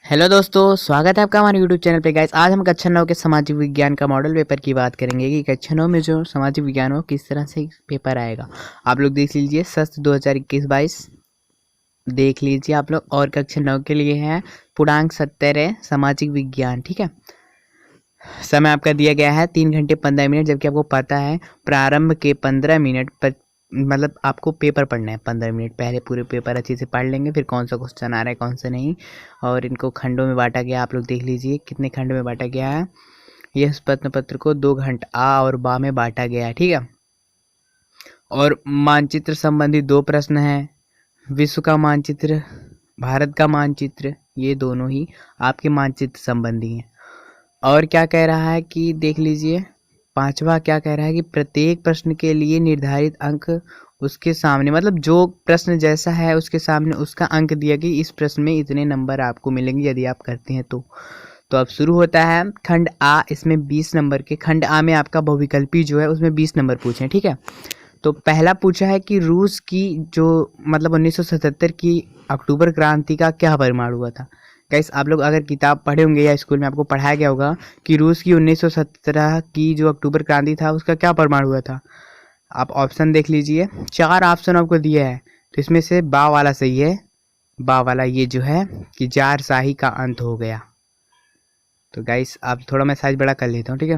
Hello दोस्तों, स्वागत है आपका हमारे यूट्यूब चैनल पे। गाइस, आज हम कक्षा 9 के सामाजिक विज्ञान का मॉडल पेपर की बात करेंगे कि कक्षा 9 में जो सामाजिक विज्ञान हो किस तरह से पेपर आएगा। आप लोग देख लीजिए, सत्र 2021-22 देख लीजिए आप लोग। और कक्षा 9 के लिए है पूर्णांक 70 है सामाजिक विज्ञान। ठीक है, समय आपका दिया गया है 3 घंटे 15 मिनट, जबकि आपको पता है प्रारंभ के 15 मिनट पर मतलब आपको पेपर पढ़ना है। 15 मिनट पहले पूरे पेपर अच्छे से पढ़ लेंगे, फिर कौन सा क्वेश्चन आ रहा है कौन सा नहीं। और इनको खंडों में बांटा गया, आप लोग देख लीजिए कितने खंड में बांटा गया है। यह प्रश्न पत्र को 2 घंटा आ और बा में बांटा गया है। ठीक है, और मानचित्र संबंधी 2 प्रश्न हैं। विश्व का मानचित्र, भारत का मानचित्र, ये दोनों ही आपके मानचित्र संबंधी हैं। और क्या कह रहा है कि देख लीजिए, 5वां क्या कह रहा है कि प्रत्येक प्रश्न के लिए निर्धारित अंक उसके सामने, मतलब जो प्रश्न जैसा है उसके सामने उसका अंक दिया कि इस प्रश्न में इतने नंबर आपको मिलेंगे यदि आप करते हैं तो अब शुरू होता है खंड आ। इसमें 20 नंबर के खंड आ में आपका बहुविकल्पी जो है उसमें 20 नंबर पूछे हैं। ठीक है, तो पहला पूछा है कि रूस की जो मतलब 1977 की अक्टूबर क्रांति का क्या परिणाम हुआ था। गाइस, आप लोग अगर किताब पढ़े होंगे या स्कूल में आपको पढ़ाया गया होगा कि रूस की 1917 की जो अक्टूबर क्रांति था उसका क्या परिणाम हुआ था। आप ऑप्शन देख लीजिए, 4 ऑप्शन आपको दिया है, तो इसमें से बा वाला सही है। बा वाला ये जो है कि जारशाही का अंत हो गया। तो गाइस, आप थोड़ा मैं साइज बड़ा कर लेता हूँ। ठीक है,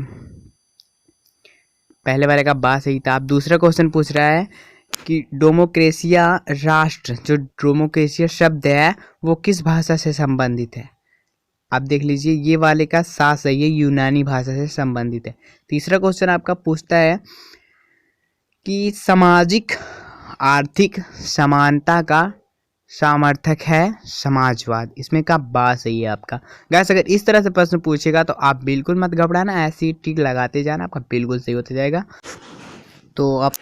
पहले वाले का बा सही था। आप दूसरा क्वेश्चन पूछ रहा है कि डेमोक्रेसिया राष्ट्र, जो डेमोक्रेसिया शब्द है वो किस भाषा से संबंधित है। आप देख लीजिए, ये वाले का सा सही है, यूनानी भाषा से संबंधित है। तीसरा क्वेश्चन आपका पूछता है कि सामाजिक आर्थिक समानता का समर्थक है समाजवाद। इसमें का बा सही है आपका। गैस, अगर इस तरह से प्रश्न पूछेगा तो आप बिल्कुल मत घबराना, ऐसे ही टिक लगाते जाना, आपका बिल्कुल सही होता जाएगा। तो आप,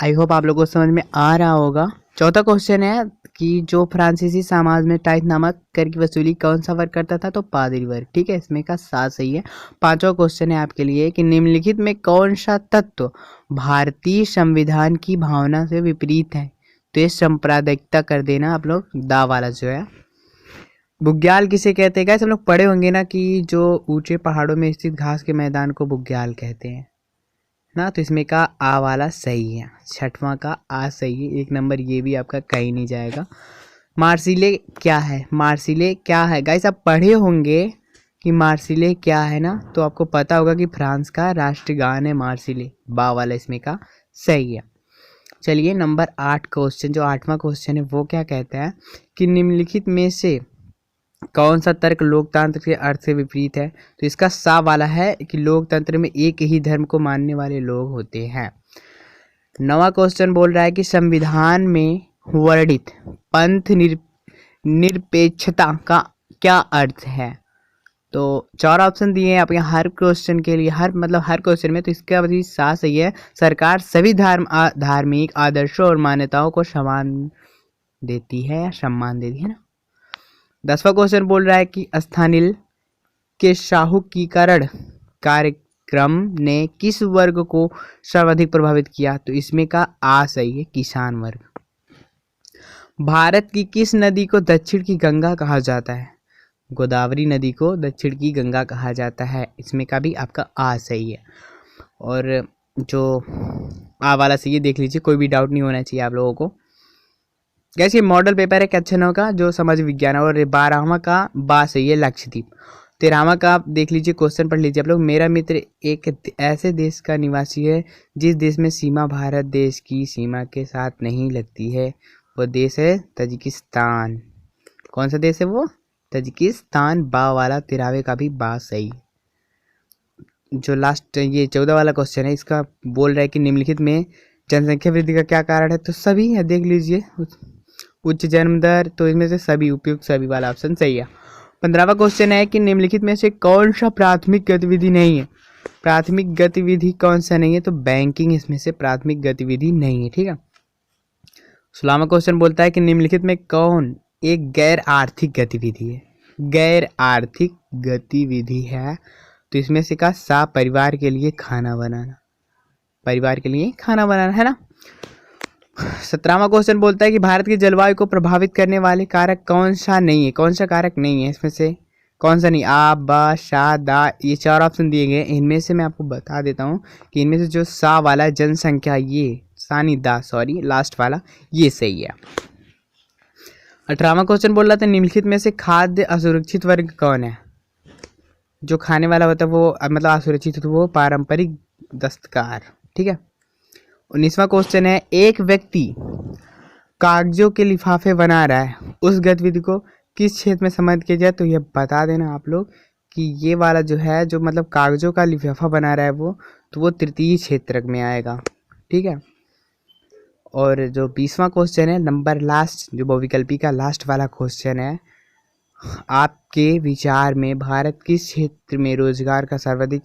आई होप आप लोगों को समझ में आ रहा होगा। चौथा क्वेश्चन है कि जो फ्रांसीसी समाज में टाइथ नामक कर की वसूली कौन सा वर्ग करता था, तो पादरी वर्ग। ठीक है, इसमें का साथ सही है। पांचवा क्वेश्चन है आपके लिए कि निम्नलिखित में कौन सा तत्व भारतीय संविधान की भावना से विपरीत है। तो ये सांप्रदायिकता कर देना आप लोग, दा वाला जो है। बुग्याल किसे कहते हैं। गाइस, हम लोग पढ़े होंगे ना कि जो ऊंचे पहाड़ों में स्थित घास के मैदान को बुग्याल कहते हैं ना, तो इसमें का आ वाला सही है। छठवां का आ सही है, 1 नंबर ये भी आपका कहीं नहीं जाएगा। मार्सिले क्या है, मार्सिले क्या है। गाइस, आप पढ़े होंगे कि मार्सिले क्या है ना, तो आपको पता होगा कि फ्रांस का राष्ट्रगान है मार्सिले। बा वाला इसमें का सही है। चलिए, नंबर 8 क्वेश्चन, जो 8वां क्वेश्चन है वो क्या कहता है कि निम्नलिखित में से कौन सा तर्क लोकतंत्र के अर्थ से विपरीत है। तो इसका सा वाला है कि लोकतंत्र में एक ही धर्म को मानने वाले लोग होते हैं। 9वां क्वेश्चन बोल रहा है कि संविधान में वर्णित पंथ निरपेक्षता का क्या अर्थ है। तो 4 ऑप्शन दिए हैं आप यहाँ हर क्वेश्चन के लिए, हर क्वेश्चन में। तो इसका भी सा सही है, सरकार सभी धार्मिक आदर्शों और मान्यताओं को समान देती है या सम्मान देती है ना। 10वां क्वेश्चन बोल रहा है कि स्थानीय के शाहुकीकरण कार्यक्रम ने किस वर्ग को सर्वाधिक प्रभावित किया। तो इसमें का आ सही है, किसान वर्ग। भारत की किस नदी को दक्षिण की गंगा कहा जाता है। गोदावरी नदी को दक्षिण की गंगा कहा जाता है। इसमें का भी आपका आ सही है। और जो आ वाला सही है, देख लीजिए, कोई भी डाउट नहीं होना चाहिए आप लोगों को। कैसे ये मॉडल पेपर है कक्षा 9 का जो समाज विज्ञान है। और 12वां का बा सही है, लक्षद्वीप। 13वां का आप देख लीजिए, क्वेश्चन पढ़ लीजिए आप लोग। मेरा मित्र एक ऐसे देश का निवासी है जिस देश में सीमा भारत देश की सीमा के साथ नहीं लगती है, वो देश है तजिकिस्तान। कौन सा देश है वो, तजिकिस्तान। बा वाला 13वें का भी बा सही। जो लास्ट ये 14 वाला क्वेश्चन है, इसका बोल रहा है कि निम्नलिखित में जनसंख्या वृद्धि का क्या कारण है। तो सभी है, देख लीजिए, उच्च जन्म दर, तो इसमें से सभी, उपयुक्त सभी वाला ऑप्शन सही है। 15वां क्वेश्चन है कि निम्नलिखित में से कौन सा प्राथमिक गतिविधि नहीं है। प्राथमिक गतिविधि कौन सा नहीं है, तो बैंकिंग इसमें से प्राथमिक गतिविधि नहीं है। ठीक है। 16वां क्वेश्चन बोलता है कि निम्नलिखित में कौन एक गैर आर्थिक गतिविधि है। गैर आर्थिक गतिविधि है, तो इसमें से का सा परिवार के लिए खाना बनाना। परिवार के लिए खाना बनाना है ना। 17वां क्वेश्चन बोलता है कि भारत की जलवायु को प्रभावित करने वाले कारक कौन सा नहीं है। कौन सा कारक नहीं है इसमें से, कौन सा नहीं, आ बा शा दा, ये 4 ऑप्शन दिए गए। इनमें से मैं आपको बता देता हूँ कि इनमें से जो सा वाला जनसंख्या, ये सा नहीं दा, सॉरी लास्ट वाला, ये सही है। 18वां क्वेश्चन बोल रहा था निम्नलिखित में से खाद्य असुरक्षित वर्ग कौन है? जो खाने वाला होता है वो मतलब असुरक्षित तो वो पारंपरिक दस्तकार, ठीक है। 19वां क्वेश्चन है एक व्यक्ति कागजों के लिफाफे बना रहा है, उस गतिविधि को किस क्षेत्र में सम्मिलित किया जाए? तो ये बता देना आप लोग कि ये वाला जो है, जो मतलब कागजों का लिफाफा बना रहा है वो, तो वो तृतीय क्षेत्र में आएगा, ठीक है। और जो 20वां क्वेश्चन है नंबर लास्ट, जो बहुविकल्पी का लास्ट वाला क्वेश्चन है, आपके विचार में भारत किस क्षेत्र में रोजगार का सर्वाधिक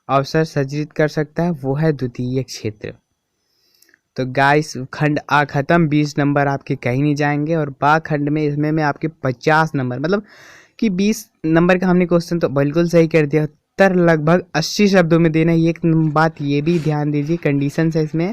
अवसर सृजित कर सकता है? वो है द्वितीय क्षेत्र। तो गाइस खंड आ खत्म, 20 नंबर आपके कहीं नहीं जाएंगे। और बा खंड में इसमें मैं आपके 50 नंबर, मतलब कि 20 नंबर का हमने क्वेश्चन तो बिल्कुल सही कर दिया। उत्तर लगभग 80 शब्दों में देना। एक बात ये भी ध्यान दीजिए, कंडीशन है इसमें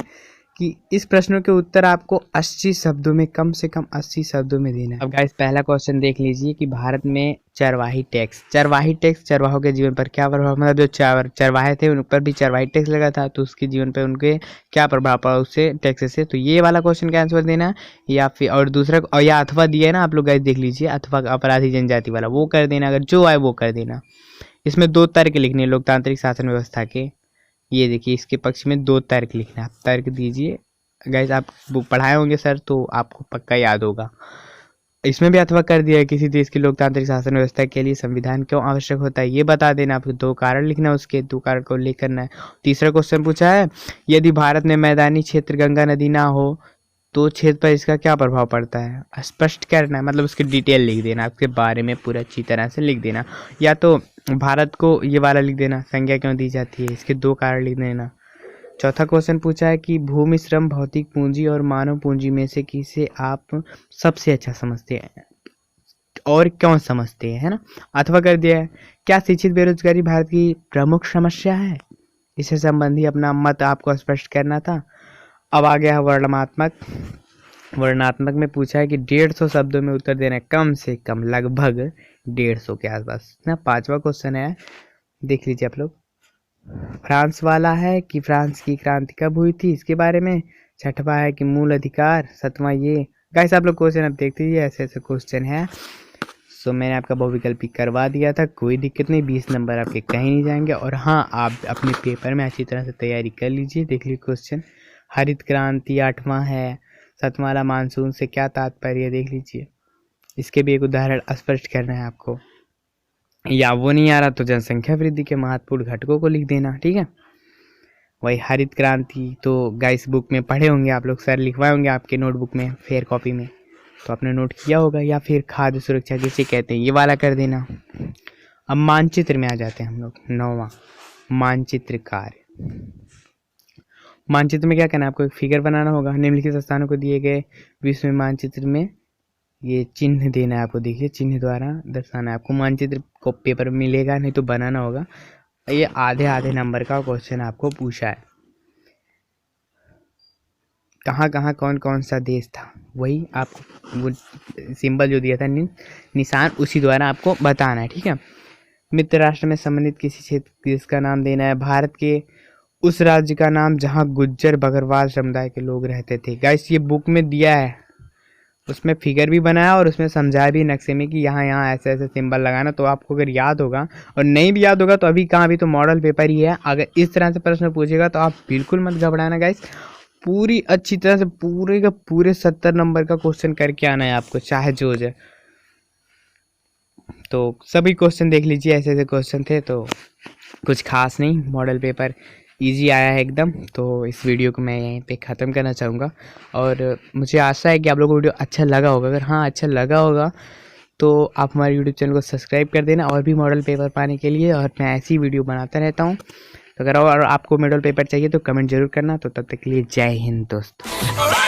कि इस प्रश्नों के उत्तर आपको 80 शब्दों में, कम से कम 80 शब्दों में देना है। अब गाइस पहला क्वेश्चन देख लीजिए कि भारत में चरवाही टैक्स चरवाहों के जीवन पर क्या प्रभाव, मतलब जो चरवाहे थे उन पर भी चरवाही टैक्स लगा था, तो उसके जीवन पर उनके क्या प्रभाव पड़ा उससे, टैक्स से। तो ये वाला क्वेश्चन का आंसर देना, या फिर और दूसरा, और या अथवा दिया है ना आप लोग गाइस देख लीजिए, अथवा अपराधी जनजाति वाला वो कर देना, अगर जो आए वो कर देना। इसमें 2 तर्क लिखने लोकतांत्रिक शासन व्यवस्था के, ये देखिए इसके पक्ष में 2 तर्क लिखना, आप तर्क दीजिए। गाइस आप वो पढ़ाए होंगे सर तो आपको पक्का याद होगा। इसमें भी अथवा कर दिया है किसी देश की लोकतांत्रिक शासन व्यवस्था के लिए संविधान क्यों आवश्यक होता है, ये बता देना। आपको 2 कारण लिखना है, उसके 2 कारण को उल्लेख करना है। तीसरा क्वेश्चन पूछा है यदि भारत में मैदानी क्षेत्र गंगा नदी ना हो तो क्षेत्र पर इसका क्या प्रभाव पड़ता है, स्पष्ट करना है, मतलब उसकी डिटेल लिख देना, उसके बारे में पूरा अच्छी तरह से लिख देना। या तो भारत को ये वाला लिख देना, संज्ञा क्यों दी जाती है, इसके 2 कारण लिख देना। चौथा क्वेश्चन पूछा है कि भूमि श्रम भौतिक पूंजी और मानव पूंजी में से किसे आप सबसे अच्छा समझते हैं और क्यों समझते हैं, है ना। अथवा कर दिया है क्या शिक्षित बेरोजगारी भारत की प्रमुख समस्या है, इससे संबंधी अपना मत आपको स्पष्ट करना था। अब आ गया वर्णात्मक में पूछा है कि 150 शब्दों में उत्तर देना है, कम से कम लगभग 150 के आसपास ना। 5वां क्वेश्चन है, देख लीजिए आप लोग, फ्रांस वाला है कि फ्रांस की क्रांति कब हुई थी, इसके बारे में। 6वां है कि मूल अधिकार। 7वां ये। गाइस आप लोग क्वेश्चन अब देखते ही ऐसे ऐसे क्वेश्चन है। सो मैंने आपका बहुविकल्पी करवा दिया था, कोई दिक्कत नहीं, 20 नंबर आपके कहीं नहीं जाएंगे। और हाँ, आप अपने पेपर में अच्छी तरह से तैयारी कर लीजिए। देख लीजिए क्वेश्चन, हरित क्रांति 8वां है। 7वां वाला मानसून से क्या तात्पर्य, देख लीजिए, इसके भी एक उदाहरण स्पष्ट करना है आपको। या वो नहीं आ रहा तो जनसंख्या वृद्धि के महत्वपूर्ण घटकों को लिख देना, ठीक है। वही हरित क्रांति तो गाइस बुक में पढ़े होंगे आप लोग, सर लिखवाए होंगे आपके नोटबुक में, फेयर कॉपी में, तो आपने नोट किया होगा। या फिर खाद्य सुरक्षा किसे कहते हैं, ये वाला कर देना। अब मानचित्र में आ जाते हैं हम लोग। 9वां मानचित्र कार्य। मानचित्र में क्या करना है आपको, एक फिगर बनाना होगा। निम्नलिखित स्थानों को दिए गए विश्व मानचित्र में ये चिन्ह देना है आपको। देखिए चिन्ह द्वारा दर्शाना है आपको। मानचित्र को पेपर में मिलेगा, नहीं तो बनाना होगा। ये आधे नंबर का क्वेश्चन आपको पूछा है। कहाँ कहाँ कौन कौन सा देश था, वही आपको वो सिंबल जो दिया था निशान, उसी द्वारा आपको बताना है, ठीक है। मित्र राष्ट्र में सम्मिलित किसी क्षेत्र देश का नाम देना है। भारत के उस राज्य का नाम जहाँ गुज्जर बकरवाल समुदाय के लोग रहते थे। गाइस ये बुक में दिया है, उसमें फिगर भी बनाया और उसमें समझाया भी नक्शे में कि यहाँ यहाँ ऐसे ऐसे सिंबल लगाना। तो आपको अगर याद होगा, और नहीं भी याद होगा तो अभी कहाँ, अभी तो मॉडल पेपर ही है। अगर इस तरह से प्रश्न पूछेगा तो आप बिल्कुल मत घबराना गाइस, पूरी अच्छी तरह से पूरे का पूरे 70 नंबर का क्वेश्चन करके आना है आपको, चाहे जो हो जाए। तो सभी क्वेश्चन देख लीजिए, ऐसे ऐसे क्वेश्चन थे, तो कुछ खास नहीं, मॉडल पेपर इजी आया है एकदम। तो इस वीडियो को मैं यहीं पे ख़त्म करना चाहूँगा और मुझे आशा है कि आप लोगों को वीडियो अच्छा लगा होगा। अगर हाँ अच्छा लगा होगा तो आप हमारे यूट्यूब चैनल को सब्सक्राइब कर देना और भी मॉडल पेपर पाने के लिए। और मैं ऐसी वीडियो बनाता रहता हूँ। तो अगर और आपको मॉडल पेपर चाहिए तो कमेंट जरूर करना। तो तब तक के लिए जय हिंद दोस्तों।